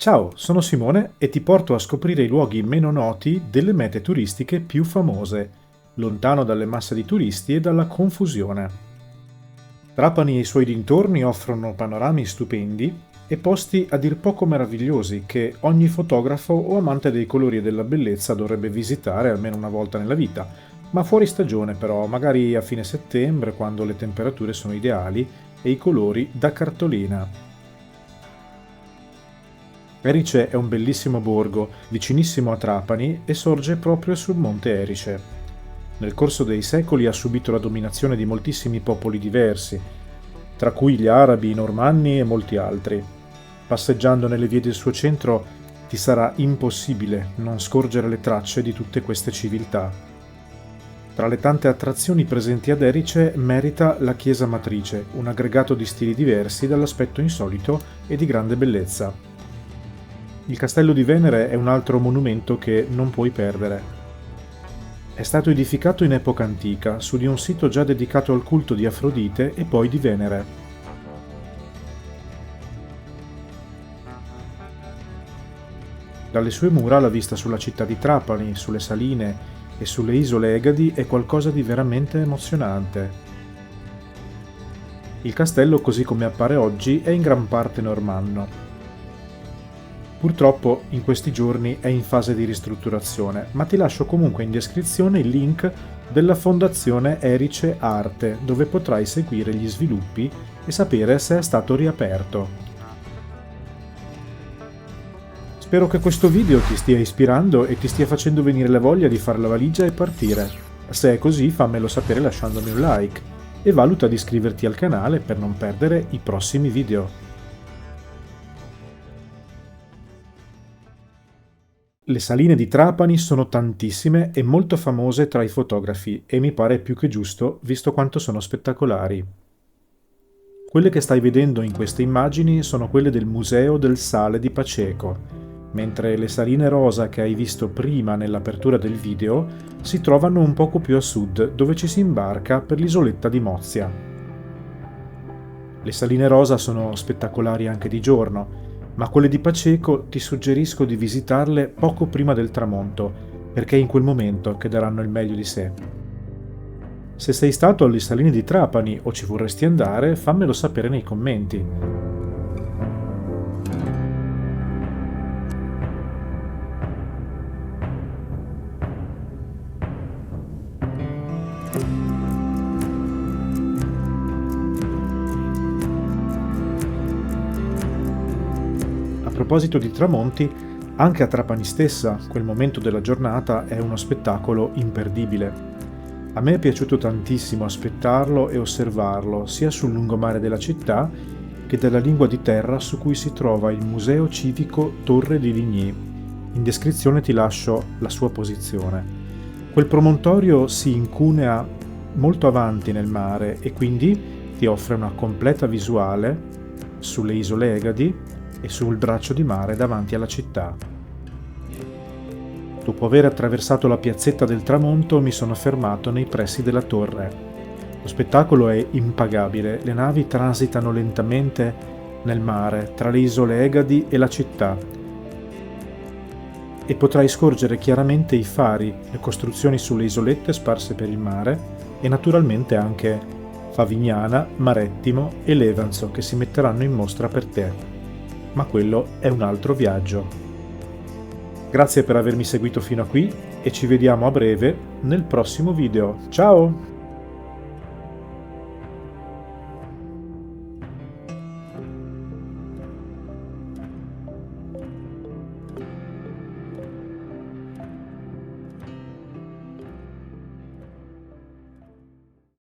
Ciao, sono Simone e ti porto a scoprire i luoghi meno noti delle mete turistiche più famose, lontano dalle masse di turisti e dalla confusione. Trapani e i suoi dintorni offrono panorami stupendi e posti a dir poco meravigliosi che ogni fotografo o amante dei colori e della bellezza dovrebbe visitare almeno una volta nella vita, ma fuori stagione però, magari a fine settembre quando le temperature sono ideali e i colori da cartolina. Erice è un bellissimo borgo, vicinissimo a Trapani e sorge proprio sul monte Erice. Nel corso dei secoli ha subito la dominazione di moltissimi popoli diversi, tra cui gli arabi, i normanni e molti altri. Passeggiando nelle vie del suo centro ti sarà impossibile non scorgere le tracce di tutte queste civiltà. Tra le tante attrazioni presenti ad Erice merita la chiesa matrice, un aggregato di stili diversi dall'aspetto insolito e di grande bellezza. Il Castello di Venere è un altro monumento che non puoi perdere. È stato edificato in epoca antica, su di un sito già dedicato al culto di Afrodite e poi di Venere. Dalle sue mura la vista sulla città di Trapani, sulle saline e sulle isole Egadi è qualcosa di veramente emozionante. Il castello, così come appare oggi, è in gran parte normanno. Purtroppo in questi giorni è in fase di ristrutturazione, ma ti lascio comunque in descrizione il link della Fondazione Erice Arte, dove potrai seguire gli sviluppi e sapere se è stato riaperto. Spero che questo video ti stia ispirando e ti stia facendo venire la voglia di fare la valigia e partire. Se è così, fammelo sapere lasciandomi un like e valuta di iscriverti al canale per non perdere i prossimi video. Le saline di Trapani sono tantissime e molto famose tra i fotografi e mi pare più che giusto visto quanto sono spettacolari. Quelle che stai vedendo in queste immagini sono quelle del Museo del Sale di Paceco, mentre le saline rosa che hai visto prima nell'apertura del video si trovano un poco più a sud, dove ci si imbarca per l'isoletta di Mozia. Le saline rosa sono spettacolari anche di giorno, ma quelle di Paceco ti suggerisco di visitarle poco prima del tramonto, perché è in quel momento che daranno il meglio di sé. Se sei stato alle saline di Trapani o ci vorresti andare, fammelo sapere nei commenti. A proposito di tramonti, anche a Trapani stessa, quel momento della giornata è uno spettacolo imperdibile. A me è piaciuto tantissimo aspettarlo e osservarlo, sia sul lungomare della città che dalla lingua di terra su cui si trova il Museo Civico Torre di Ligny. In descrizione ti lascio la sua posizione. Quel promontorio si incunea molto avanti nel mare e quindi ti offre una completa visuale sulle isole Egadi e sul braccio di mare davanti alla città. Dopo aver attraversato la piazzetta del tramonto mi sono fermato nei pressi della torre. Lo spettacolo è impagabile, le navi transitano lentamente nel mare tra le isole Egadi e la città e potrai scorgere chiaramente i fari, le costruzioni sulle isolette sparse per il mare e naturalmente anche Favignana, Marettimo e Levanzo che si metteranno in mostra per te. Ma quello è un altro viaggio. Grazie per avermi seguito fino a qui e ci vediamo a breve nel prossimo video. Ciao!